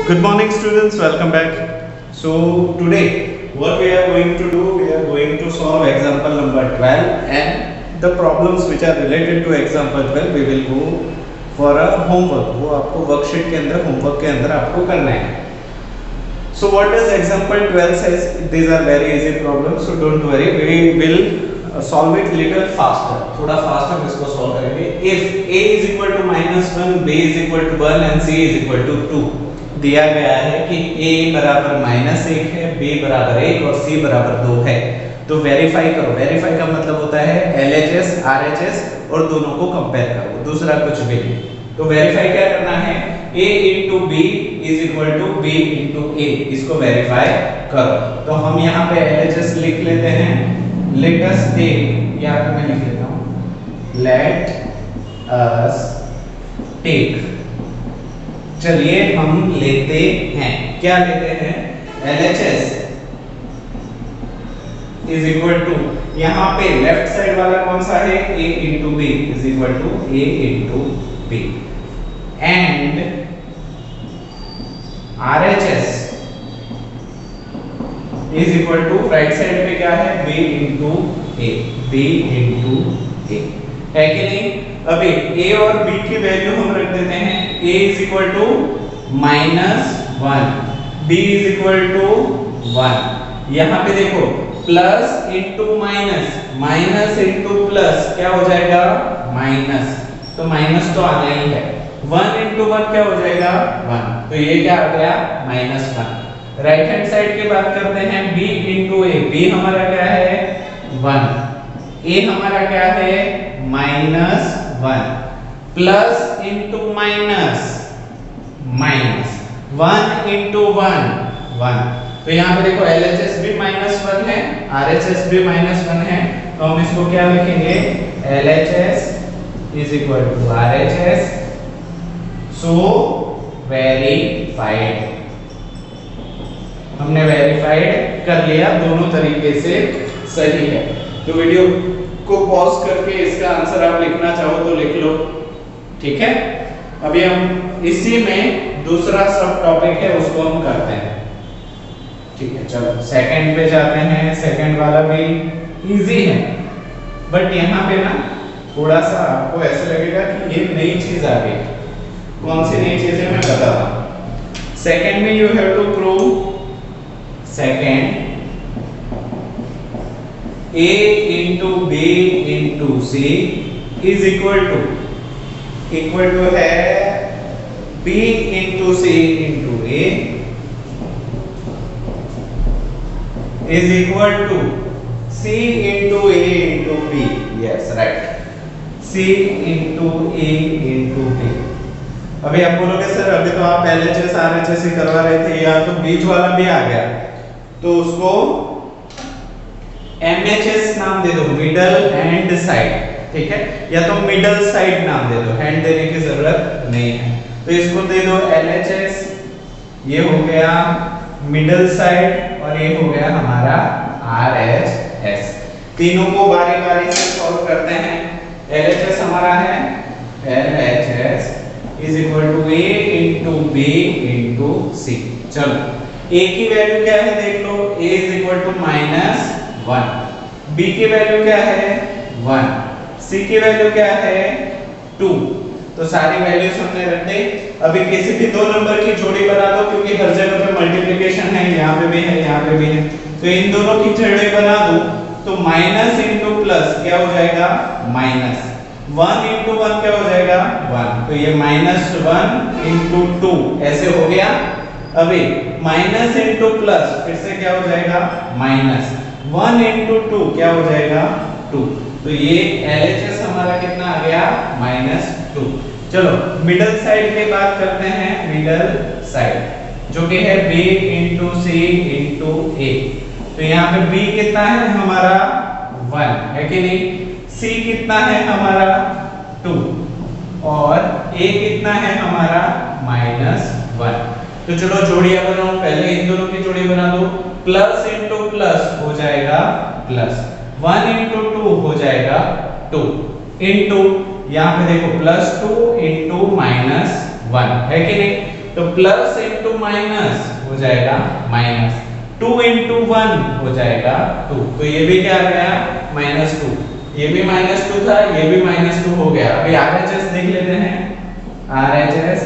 Good morning students, welcome back. So today what we are going to do, we are going to solve example number 12 and the problems which are related to example 12 we will go for a homework. वो आपको worksheet के अंदर homework के अंदर आपको करना है. So what does example 12 says? These are very easy problems, so don't worry, we will solve it little faster. थोड़ा faster इसको solve करेंगे. If a is equal to -1, b is equal to 1 and c is equal to 2. दिया गया है कि a बराबर -1 है, b बराबर 1 और c बराबर 2 है. तो वेरीफाई करो. वेरीफाई का मतलब होता है LHS, RHS और दोनों को कंपेयर करो, दूसरा कुछ भी नहीं. तो वेरीफाई क्या करना है? a into b is equal to b into a. इसको वेरीफाई करो. तो हम यहाँ पे LHS लिख लेते हैं. Let us take, यहाँ पे मैं लिख लेता हूँ, let us take. चलिए हम लेते हैं, क्या लेते हैं? LHS is equal to, यहाँ पे लेफ्ट साइड वाला कौन सा है? a into b is equal to a into b and RHS is equal to right side पे क्या है? b into a, b into a है कि नहीं? अभी a और b की वैल्यू हम रख देते हैं. a is equal to -1, b is equal to 1. यहाँ पे देखो plus into minus, minus into plus क्या हो जाएगा? माइनस. तो माइनस तो आना ही है. 1 इंटू 1 क्या हो जाएगा? 1. तो ये क्या आ गया? -1. राइट हैंड साइड की बात करते हैं. b इंटू a, b हमारा क्या है? 1. a हमारा क्या है? -1 plus into minus, minus 1 into 1, 1. तो यहाँ पे देखो LHS भी -1 है, RHS भी -1 है. तो हम इसको क्या लिखेंगे? LHS is equal to RHS. So verified. हमने वेरीफाइड कर लिया, दोनों तरीके से सही है. तो वीडियो को पॉज करके इसका आंसर आप लिखना चाहो तो लिख लो, ठीक है? अभी हम इसी में दूसरा सब टॉपिक है उसको हम करते हैं, ठीक है? चलो सेकंड पे जाते हैं. सेकंड वाला भी इजी है, बट यहाँ पे ना थोड़ा सा आपको ऐसे लगेगा कि ये नई चीज आ गई. कौन सी नई चीज है मैं बताता हूँ. सेकंड में you have to prove second a into b into c is equal to है b into c into a is equal to c into a into b. Yes, right. c into a into b. अभी आप बोलोगे sir अभी तो आप LHS RHS ही करवा रहे थे, या तो बीच वाला भी आ गया, तो उसको MHS नाम दे दो, मिडल हैंड साइड, ठीक है? या तो मिडल साइड नाम दे दो, हैंड देने की जरूरत नहीं है. तो इसको दे दो LHS, ये हो गया मिडल साइड और ये हो गया हमारा RHS. तीनों को बारी बारी से सॉल्व करते हैं. LHS हमारा है LHS is equal to a into b into c. चलो a की वैल्यू क्या है देख लो. a is equal to -1. b की वैल्यू क्या है? 1. c की वैल्यू क्या है? 2. तो सारी वैल्यूज हमने रख दी. अभी किसी भी दो नंबर की जोड़ी बना दो, क्योंकि हर जगह पे मल्टीप्लिकेशन है, यहाँ पे भी है, यहाँ पे भी है. तो इन दोनों की जोड़ी बना दो तो माइनस इंटू प्लस क्या हो जाएगा? माइनस. 1 इंटू 1 क्या हो जाएगा? 1. तो ये -1 इंटू 2 ऐसे हो गया. अभी माइनस इंटू प्लस फिर से क्या हो जाएगा? माइनस. 1 इंटू 2 क्या हो जाएगा? 2. तो ये LHS हमारा कितना आ गया? -2. चलो मिडल साइड की बात करते हैं. मिडल साइड जो कि है b into c into a. तो यहाँ पे b कितना है हमारा? 1 है कि नहीं? c कितना है हमारा? 2 और a कितना है हमारा? -1. तो चलो जोड़ियां बनाओ. पहले इन दोनों की जोड़ी बना दो. प्लस इंटू प्लस हो जाएगा प्लस. 1 इंटू 2 हो जाएगा 2 इंटू यहाँ पे देखो +2 इंटू -1 है कि नहीं? तो प्लस इंटू माइनस हो जाएगा माइनस, 2 इंटू 1 हो जाएगा 2, तो ये भी क्या आ गया -2, ये भी -2 था, ये भी -2 हो गया। अभी RHS देख लेते हैं, RHS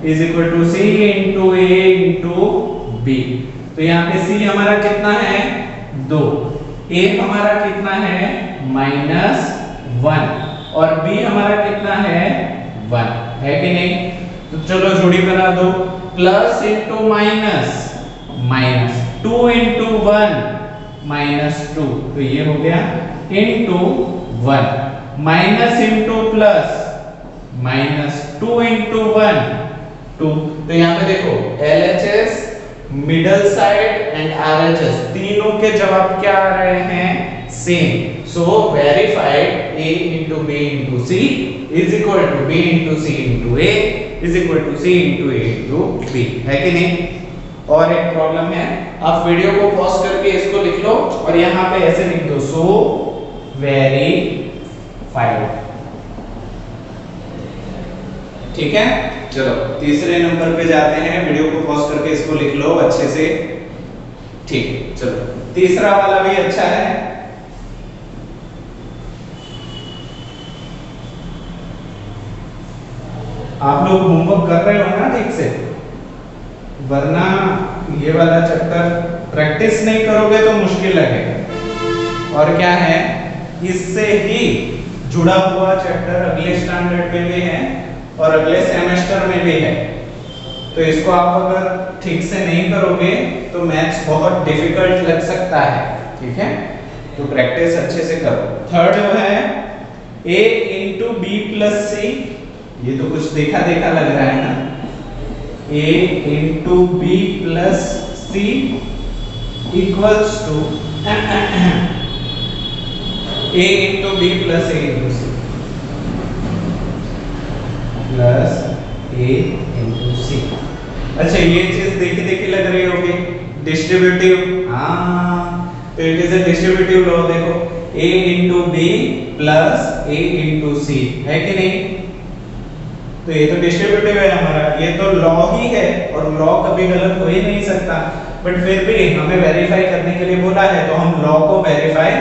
is equal to C into A into B। तो यहाँ पे C हमारा कितना है 2, A हमारा कितना है -1 और B हमारा कितना है 1, है कि नहीं? तो चलो जोड़ी बना दो, plus into minus minus, 2 into 1 -2, तो ये हो गया into 1, minus into plus minus, 2 into 1 2। तो यहाँ पे देखो LHS, middle side and RHS तीनों के जवाब क्या आ रहे हैं same. So verified A into B into C is equal to B into C into A is equal to C into A into B, है कि नहीं? और एक प्रॉब्लम है, आप वीडियो को पॉज करके इसको लिख लो और यहाँ पे ऐसे लिख दो, सो वेरीफाइड। ठीक है, चलो तीसरे नंबर पे जाते हैं, वीडियो को पॉज करके इसको लिख लो अच्छे से। ठीक, चलो तीसरा वाला भी अच्छा है। आप लोग होमवर्क कर रहे हो ना ठीक से, वरना ये वाला चैप्टर प्रैक्टिस नहीं करोगे तो मुश्किल लगेगा। और क्या है, इससे ही जुड़ा हुआ चैप्टर अगले स्टैंडर्ड में भी है और अगले सेमेस्टर में भी है, तो इसको आप अगर ठीक से नहीं करोगे तो मैथ्स बहुत डिफिकल्ट लग सकता है। ठीक है, तो प्रैक्टिस अच्छे से करो। थर्ड जो है A इंटू बी प्लस सी, ये तो कुछ देखा देखा लग रहा है ना, A into B plus C equals to A into B plus A into C plus A into C. अच्छा, ये चीज देखी देखी लग रही होगी, डिस्ट्रीब्यूटिव। हाँ, तो it is a distributive law. देखो A into B plus A into C, है कि नहीं? तो ये तो डिस्ट्रीब्यूटिव है हमारा, ये तो लॉ ही है और लॉ कभी गलत हो ही नहीं सकता, बट फिर भी हमें वेरीफाई करने के लिए बोला है तो हम लॉ को वेरीफाई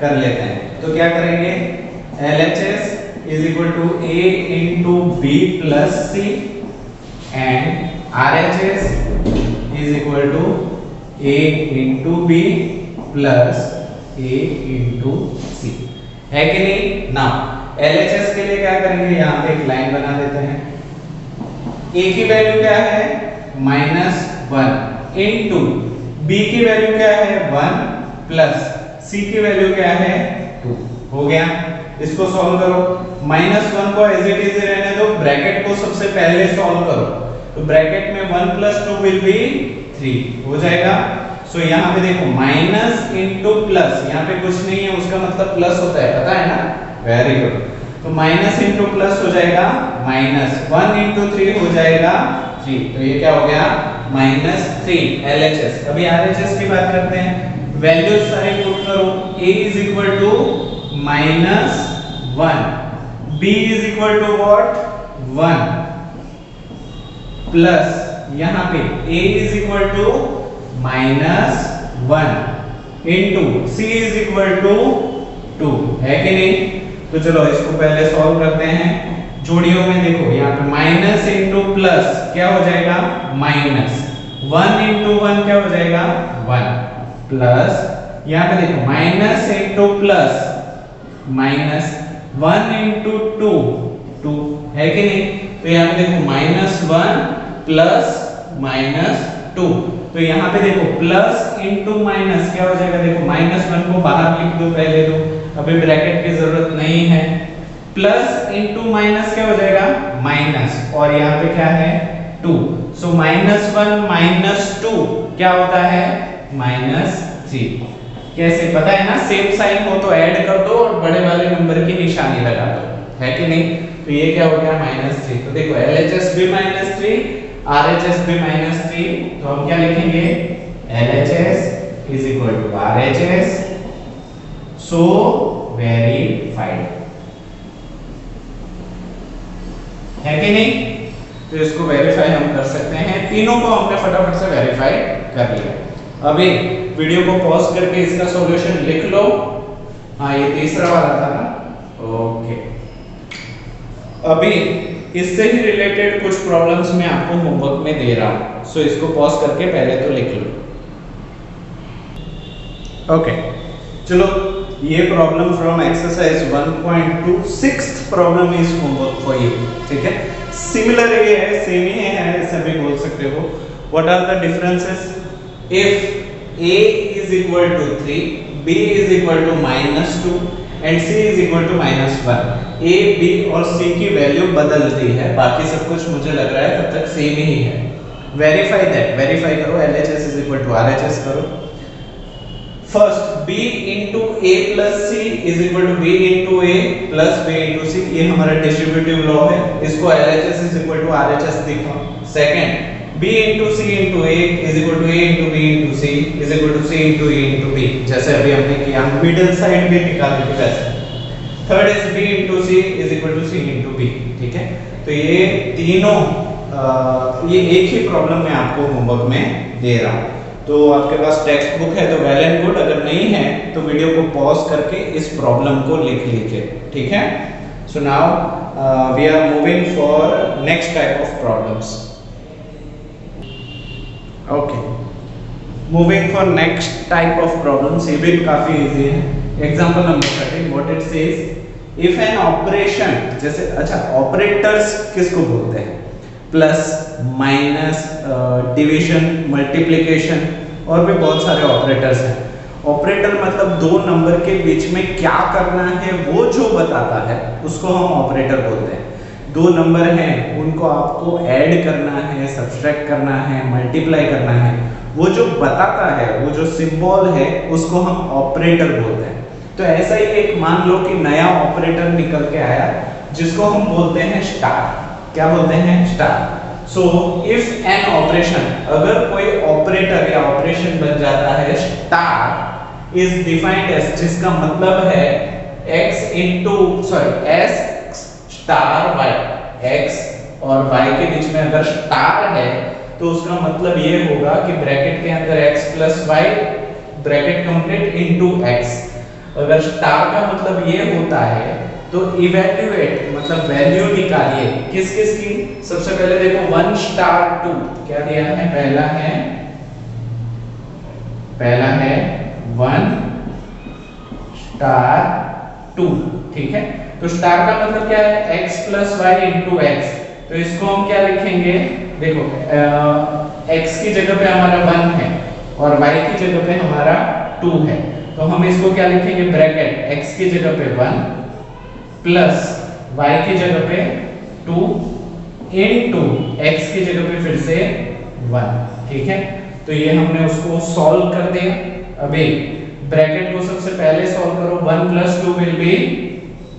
कर लेते हैं। तो क्या करेंगे, LHS is equal to A into B plus C and RHS is equal to A into B plus A into C, है कि नहीं? ना LHS के लिए क्या करेंगे, यहाँ पे एक लाइन बना देते हैं। A की वैल्यू क्या है -1 इंटू B की वैल्यू क्या है 1 प्लस C की वैल्यू क्या है 2, हो गया। इसको सॉल्व करो, -1 को एज इट इज रहने दो, ब्रैकेट को सबसे पहले सॉल्व करो, तो ब्रैकेट में 1 प्लस 2 विल बी 3 हो जाएगा। सो यहाँ पे देखो माइनस इंटू प्लस, यहाँ पे कुछ नहीं है उसका मतलब प्लस होता है, पता है ना? Very good. तो माइनस इंटू प्लस हो जाएगा -1 इंटू 3 हो जाएगा 3, तो ये क्या हो गया -3 LHS। अभी RHS की बात करते हैं, वैल्यूज सारे पुट करो। A is equal to -1, B is equal to what 1 plus यहाँ पे A is equal to -1 into C is equal to 2, है कि नहीं? तो चलो इसको पहले सॉल्व करते हैं। जोड़ियों में देखो, यहाँ पे माइनस इंटू प्लस क्या हो जाएगा -1 इंटू 1 क्या हो जाएगा 1 प्लस यहाँ पे देखो माइनस इंटू प्लस -1 इंटू 2 है कि नहीं? तो यहाँ पे देखो -1 प्लस -2, तो यहाँ पे देखो प्लस इंटू माइनस क्या हो जाएगा, देखो -1 को बाहर लिख दो पहले, तो अभी ब्रैकेट की जरूरत नहीं है। प्लस इंटू माइनस क्या हो जाएगा माइनस, और यहाँ पे क्या है 2, सो -1 -2 क्या होता है -3। कैसे पता है ना, सेम साइन हो तो ऐड कर दो और बड़े वाले नंबर की निशानी लगा दो, है कि नहीं? तो ये क्या हो गया -3। तो देखो LHS भी -3, RHS भी -3, तो हम क्या लिखेंगे LHS is equal to RHS, so verified, है कि नहीं? तो इसको वेरीफाई हम कर सकते हैं। तीनों को हमने फटाफट से वेरीफाई कर लिया। अभी वीडियो को पॉज करके इसका सॉल्यूशन लिख लो। हाँ, ये तीसरा वाला था ना, ओके। अभी इससे ही रिलेटेड कुछ प्रॉब्लम्स मैं आपको होमवर्क में दे रहा हूं, सो इसको पॉज करके पहले तो लिख लो। ओके, चलो ये problem from exercise 1.2 sixth problem is homework for you, ठीक है। सिमिलर ये है, सेम ही है, ऐसा भी बोल सकते हो। What are the differences? If a is equal to 3, b is equal to -2 and c is equal to -1, a, b और c की वैल्यू बदलती है, बाकी सब कुछ मुझे लग रहा है तब तक सेम ही है। वेरीफाई दैट, वेरीफाई करो। LHS is equal to RHS करो। First b into a plus c is equal to b into a plus b into c, ये हमारा डिस्ट्रीब्यूटिव लॉ है, इसको LHS is equal to RHS दिखाओ। Second, b into c into a is equal to a into b into c is equal to c into a into b, जैसे अभी हमने किया, middle side भी निकाल दी वैसे। Third is b into c is equal to c into b, ठीक है। तो ये तीनों ये एक ही प्रॉब्लम मैं आपको होमवर्क में दे रहा हूँ। तो आपके पास टेक्स्ट बुक है तो वेल एंड गुड, अगर नहीं है तो वीडियो को पॉज करके इस प्रॉब्लम को लिख लीजिए, ठीक है। So now we are moving for next type of problems. Okay, moving for next type of problems, ये भी काफी इजी है। Example number 13, what it says, if an operation, जैसे अच्छा ऑपरेटर्स किसको बोलते हैं? प्लस, माइनस, डिवीजन, मल्टीप्लिकेशन और भी बहुत सारे ऑपरेटर्स हैं। ऑपरेटर मतलब दो नंबर के बीच में क्या करना है वो जो बताता है उसको हम ऑपरेटर बोलते हैं। दो नंबर हैं, उनको आपको ऐड करना है, सब्सट्रैक्ट करना है, मल्टीप्लाई करना है, वो जो बताता है, वो जो सिंबल है, उसको हम ऑपरेटर बोलते हैं। तो ऐसा ही एक मान लो कि नया ऑपरेटर निकल के आया जिसको हम बोलते हैं स्टार। क्या बोलते हैं? Star. So if an operation, अगर कोई ऑपरेटर या ऑपरेशन बन जाता है स्टार, इज डिफाइंड एज, जिसका मतलब है s स्टार y, x और y के बीच में अगर स्टार है तो उसका मतलब ये होगा कि ब्रैकेट के अंदर x plus y, bracket complete into x। अगर स्टार का मतलब ये होता है तो इवैल्यूएट मतलब वैल्यू निकालिए किस किस की। सबसे पहले देखो 1 स्टार 2 क्या दिया है? पहला है 1 स्टार 2, ठीक है। तो स्टार का मतलब क्या है? x plus y into x. तो इसको हम क्या लिखेंगे? देखो x की जगह पे हमारा 1 है और y की जगह पे हमारा 2 है, तो हम इसको क्या लिखेंगे? ब्रैकेट x की जगह पे 1 प्लस y की जगह पे 2 इनटू x की जगह पे फिर से 1, ठीक है। तो ये हमने उसको सॉल्व कर दिया। अभी ब्रैकेट को सबसे पहले सॉल्व करो। 1 प्लस 2 विल बी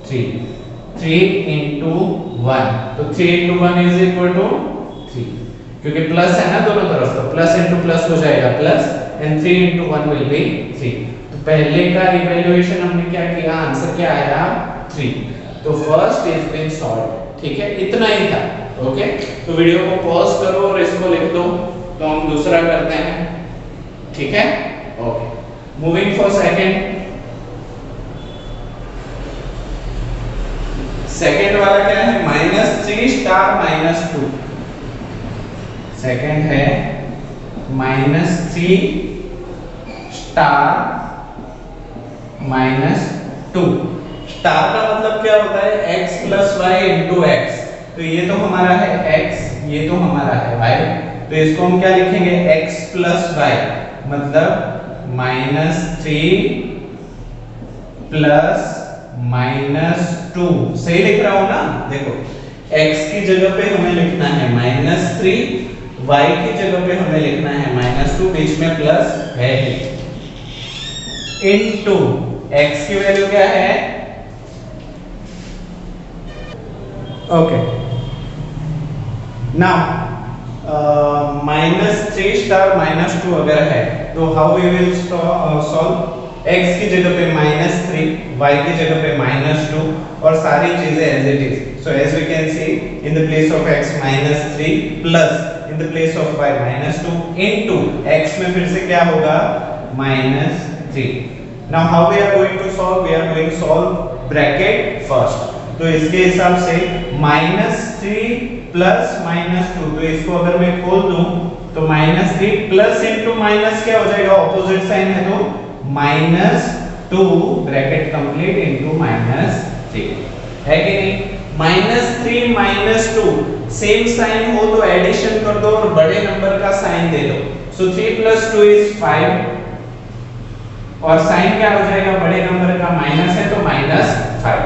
3 into 1, तो 3 into 1 is equal to 3, क्योंकि प्लस है ना दोनों तरफ, तो प्लस इंटू प्लस हो जाएगा plus, and 3 into 1 will be 3। तो पहले का इवैल्यूएशन हमने क्या किया? आंसर क्या आया? 3। तो फर्स्ट इज बीन सॉल्व, ठीक है। इतना ही था, ओके। तो वीडियो को पॉज करो और इसको लिख दो, तो हम दूसरा करते हैं, ठीक है। Okay, moving for second. Second वाला क्या है? -3 स्टार -2। सेकेंड है -3 स्टार -2। स्टार का मतलब क्या होता है? x plus y into x. तो ये तो हमारा है x, ये तो हमारा है y, तो इसको हम क्या लिखेंगे? x प्लस वाई मतलब -3 प्लस -2। सही लिख रहा हूं ना? देखो x की जगह पे हमें लिखना है -3, y की जगह पे हमें लिखना है -2, बीच में प्लस है ही, इनटू x की वैल्यू क्या है? ओके, नाउ -3 स्टार -2 अगर है तो how we will solve? x की जगह पे -3, y की जगह पे -2 और सारी चीजें as it is. So as we can see in the place of x -3 plus in the place of y -2 into x में फिर से क्या होगा -3. Now how we are going to solve? We are going solve bracket first. तो इसके हिसाब से -3 plus -2, तो इसको अगर मैं खोल दूं तो -3 प्लस इनटू माइनस क्या हो जाएगा, ऑपोजिट साइन है तो -2 ब्रैकेट कंप्लीट इनटू -3 है कि नहीं. -3 -2 सेम साइन हो तो एडिशन कर दो और बड़े नंबर का साइन दे दो. सो 3 + 2 = 5 और साइन क्या हो जाएगा, बड़े नंबर का माइनस है तो -5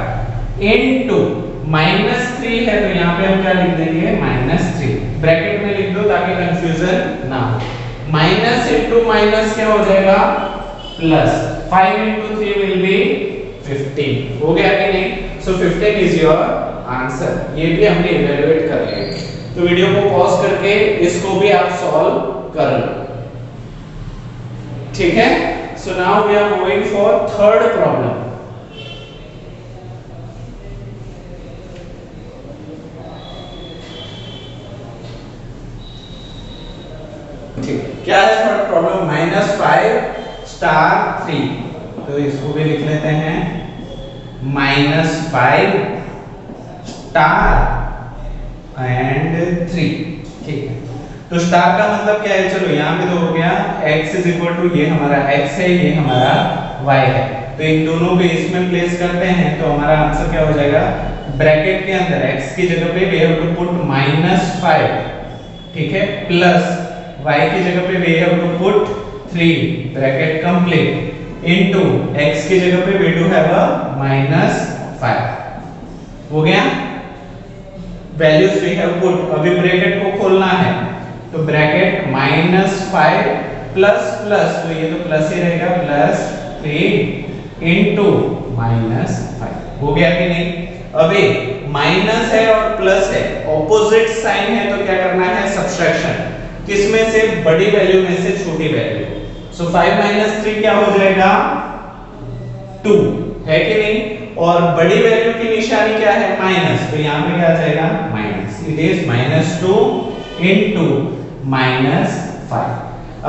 इनटू -3 है तो यहाँ पे हम क्या लिख देंगे -3 ब्रैकेट में लिख दो ताकि कंफ्यूजन ना हो. माइनस इनटू माइनस क्या हो जाएगा प्लस. 5 × 3 will be 15. हो गया कि नहीं? सो 15 इज योर आंसर. ये भी हमने इवैल्यूएट कर लिया. तो वीडियो को पॉज करके इसको भी आप सॉल्व कर लो. ठीक है. So now we are going for third problem. क्या है थर्ड प्रॉब्लम? -5 * 3. तो इसको भी लिख लेते हैं -5 and 3. ठीक है. तो स्टार का मतलब क्या है? चलो यहाँ पे तो हो गया x = ये हमारा x है, ये हमारा y है. तो इन दोनों को इसमें प्लेस करते हैं तो हमारा आंसर क्या हो जाएगा, ब्रैकेट के अंदर x की जगह पे वी हैव टू पुट -5. ठीक है. प्लस y की जगह पे we have to put 3 bracket complete into x की जगह पे we do have a -5. हो गया. Values we have put. अभी ब्रैकेट को खोलना है तो ब्रैकेट -5 प्लस प्लस, तो ये तो प्लस ही रहेगा, +3 इनटू -5. हो गया कि नहीं? अभी माइनस है और प्लस है, ऑपोजिट साइन है तो क्या करना है, सब्ट्रैक्शन. किसमें से, बड़ी वैल्यू में से छोटी वैल्यू. सो 5 - 3 क्या हो जाएगा 2 है कि नहीं. और बड़ी वैल्यू की निशानी क्या है, माइनस. तो यहां पे क्या आ जाएगा माइनस. It is -2 into -5.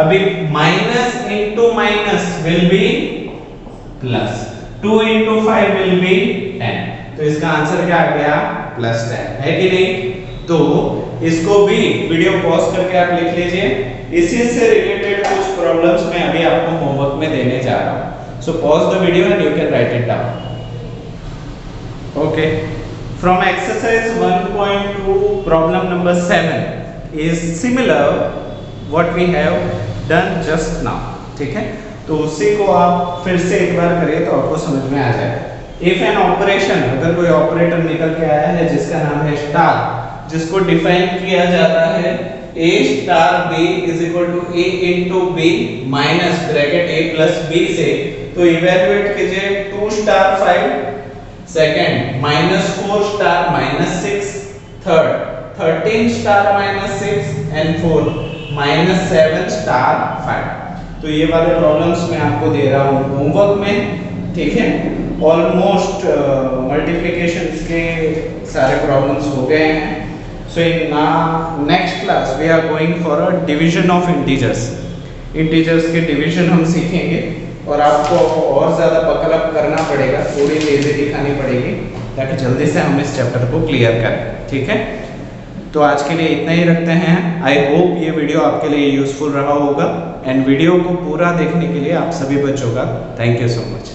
अभी minus into minus will be plus. 2 × 5 will be 10. तो इसका आंसर क्या आ गया +10 है कि नहीं. तो इसको भी वीडियो पॉज करके आप लिख लीजिए. इसी से रिलेटेड कुछ प्रॉब्लम्स मैं अभी आपको होमवर्क में देने जा रहा हूं. So pause the video and you can write it down. Okay. From exercise 1.2 problem number 7 is similar what we have done just now. ठीक है. तो उसी को आप फिर से एक बार करिए तो आपको समझ में आ जाएगा. इफ एन ऑपरेशन, अगर कोई ऑपरेटर निकल के आया है जिसका नाम है स्टार, जिसको डिफाइन किया जाता है a * b = a * b minus bracket a + b से. तो इवैल्यूएट कीजिए 2 * 5 सेकंड, -4 * -6 थर्ड, 13 * -6 एंड फोर्थ, -7 * 5. तो ये वाले प्रॉब्लम्स मैं आपको दे रहा हूँ होमवर्क में. ठीक है. ऑलमोस्ट मल्टीप्लिकेशंस के सारे प्रॉब्लम्स हो गए हैं. So in next class we are going for a division of integers. Integers के division हम सीखेंगे और आपको और ज़्यादा बकल अप करना पड़ेगा, थोड़ी तेज़ी दिखानी पड़ेगी ताकि जल्दी से हम इस चैप्टर को क्लियर करें. ठीक है. तो आज के लिए इतना ही रखते हैं. आई होप ये वीडियो आपके लिए यूजफुल रहा होगा एंड वीडियो को पूरा देखने के लिए आप सभी बच्चों का थैंक यू सो मच.